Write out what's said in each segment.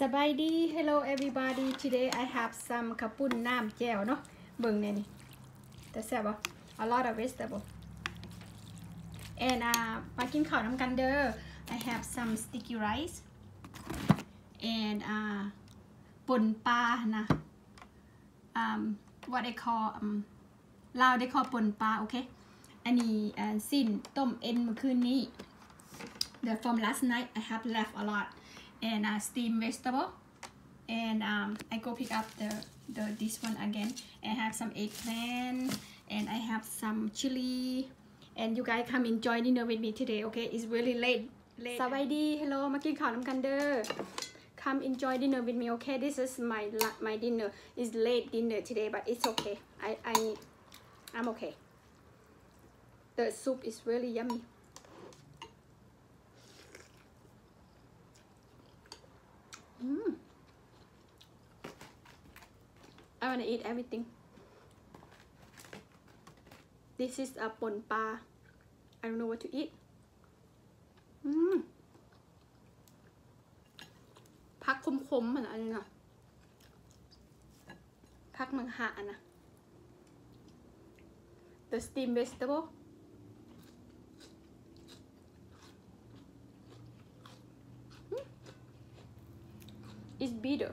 สบายดี hello everybody today I have some ข้าวปุ้นน้ำแจ่วเนาะเบิ่งเนี่ยนี่แต่แซ่บบ่ a lot of vegetable and มากินข้าวน้ำกันเด้อ I have some sticky rice and ป่นปลานะwhat they call ลาว they call ป่นปลาโอเคอันนี้สิ้นต้มเอ็นเมื่อคืนนี้ the from last night I have left a lot and steamed vegetable and I go pick up the this one again and have some eggplant and I have some chili and you guys come enjoy dinner with me today okay it's really late สวัสดี hello มากินข้าวน้ำกันเด้อ come enjoy dinner with me okay this is my dinner it's late dinner today but it's okay I'm okay the soup is really yummy I wanna eat everything. This is a ป่นปลา I don't know what to eat. ผักคมๆมันอันนี้นะผักมังหะนะ The steamed vegetable. It's bitter.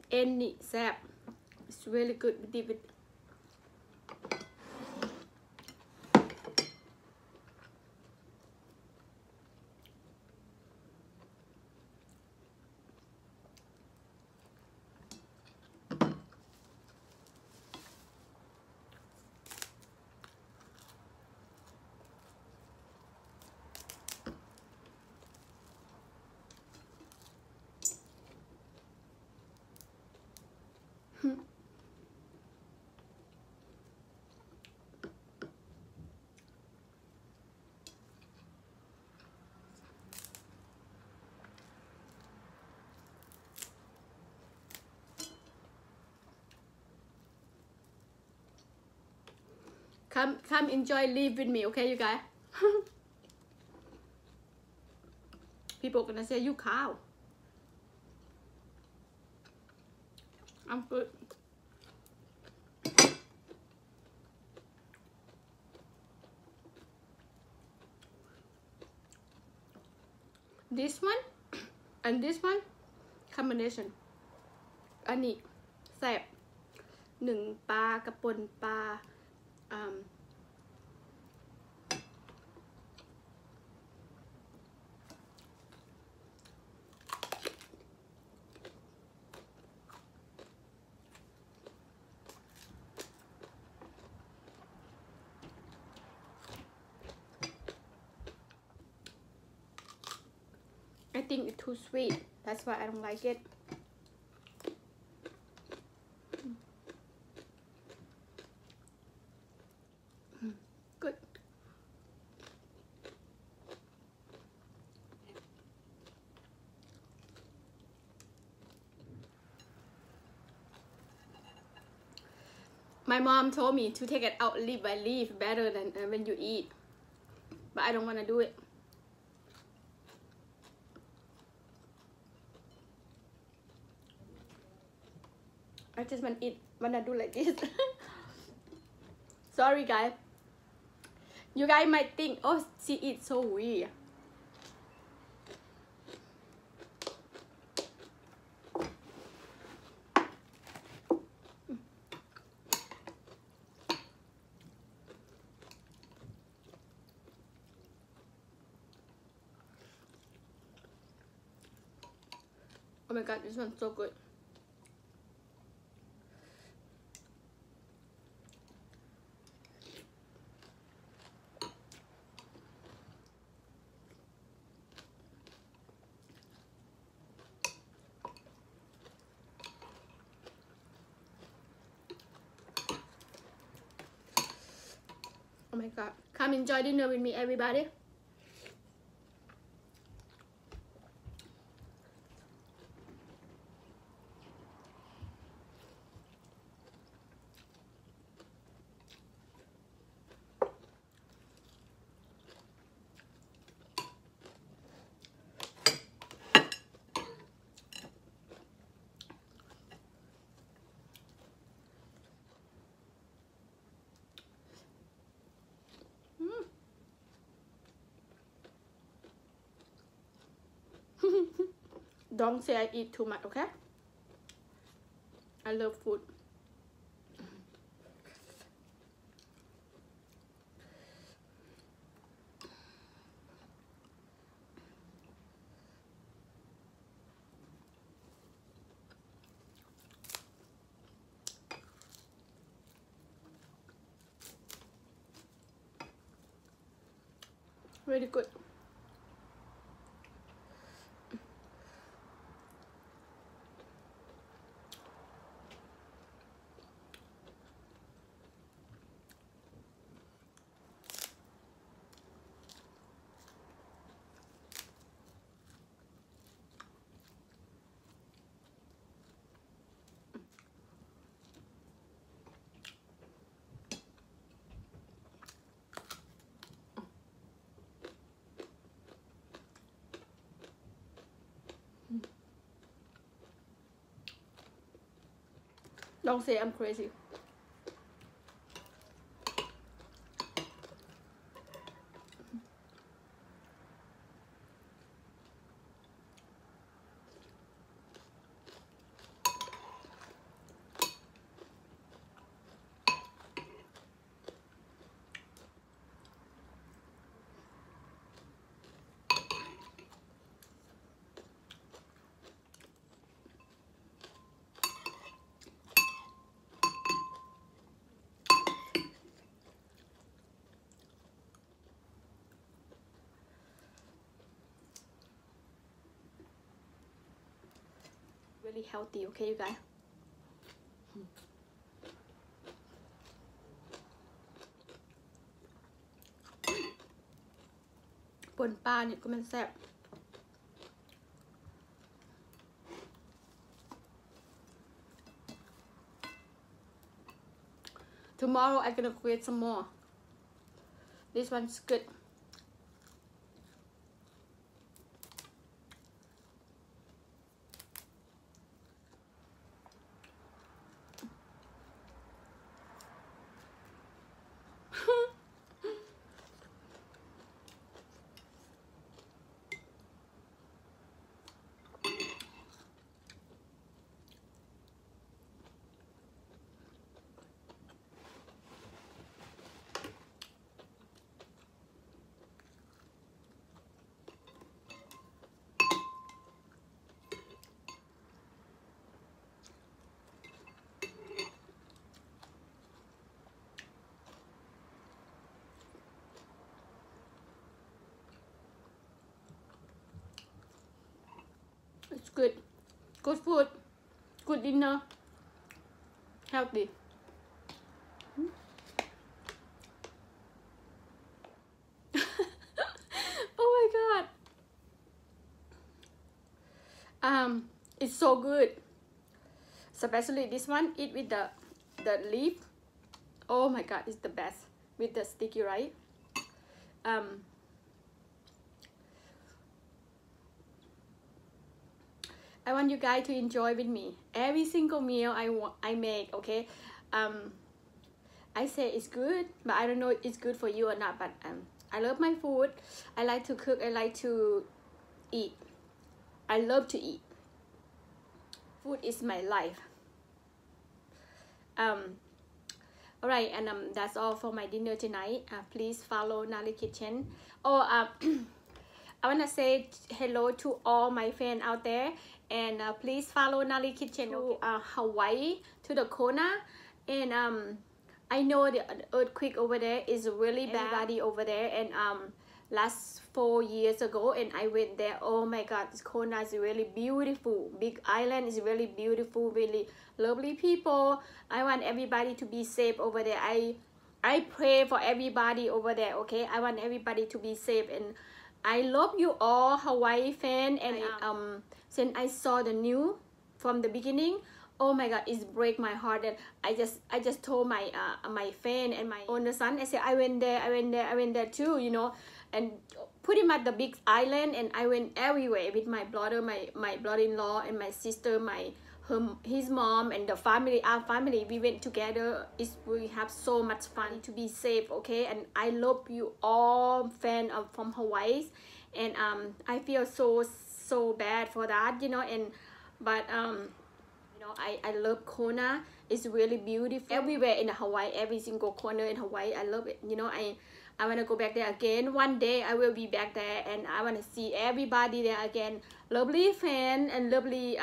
Any sap it's really good with it. Come enjoy live with me okay you guys people gonna say you cow I'm good this one and this one combination อันนี้แซ่บหนึ่งปลากระป่นปลาI think it's too sweet. That's why I don't like it. Good. My mom told me to take it out leaf by leaf better than when you eat. But I don't want to do it. I just wanna do like this. Sorry guys. You guys might think, oh, she eats so weird. Oh my god, this one's so good. my god. Come enjoy dinner with me, everybody. Don't say I eat too much, okay? I love food. Really good. Don't say I'm crazy. Really healthy, okay, you guys? ป่นปลาเนี่ยก็มันแซ่บ Tomorrow I'm gonna create some more. This one's good. It's good. Good food. Good dinner. Healthy. Oh my god. It's so good. Especially this one, eat with the leaf. Oh my god, it's the best with the sticky rice. I want you guys to enjoy with me every single meal I make, okay? I say it's good, but I don't know if it's good for you or not, but I love my food. I like to cook. I like to eat. I love to eat. Food is my life. Alright, and that's all for my dinner tonight. Please follow Nali Kitchen. Oh, I want to say hello to all my fans out there, and please follow Nali Kitchen to Hawaii, to the Kona, and I know the earthquake over there is really bad. Everybody over there, and last 4 years ago, and I went there. Oh my god, this Kona is really beautiful. Big island is really beautiful, really lovely people. I want everybody to be safe over there. I pray for everybody over there, okay? I want everybody to be safe, and I love you all, Hawaii fan. And since I saw the news from the beginning, oh my god, it break my heart. And I just told my my fan and my older son, I said I went there too, you know, and pretty much the big island, and I went everywhere with my brother, my brother-in-law, and my sister, his mom, and the family, our family. We went together. We have so much fun. To be safe, okay? And I love you all, fan of from Hawaii, and I feel so bad for that, you know. And but you know, I love Kona. It's really beautiful everywhere in Hawaii, every single corner in Hawaii. I love it, you know. I want to go back there again. One day I will be back there, and I want to see everybody there again. Lovely fan and lovely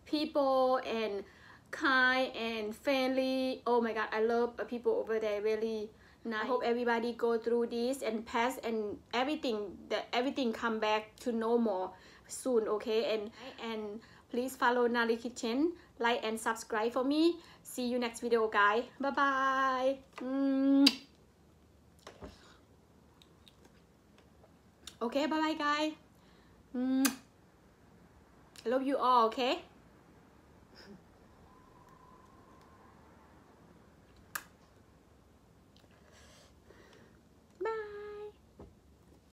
people, and kind and friendly. Oh my god, I love people over there, really nice. I hope everybody go through this and pass, and everything come back to normal soon, okay? And please follow Nali Kitchen, like and subscribe for me. See you next video, guys. Bye bye. Okay, bye bye, guys. I love you all, okay?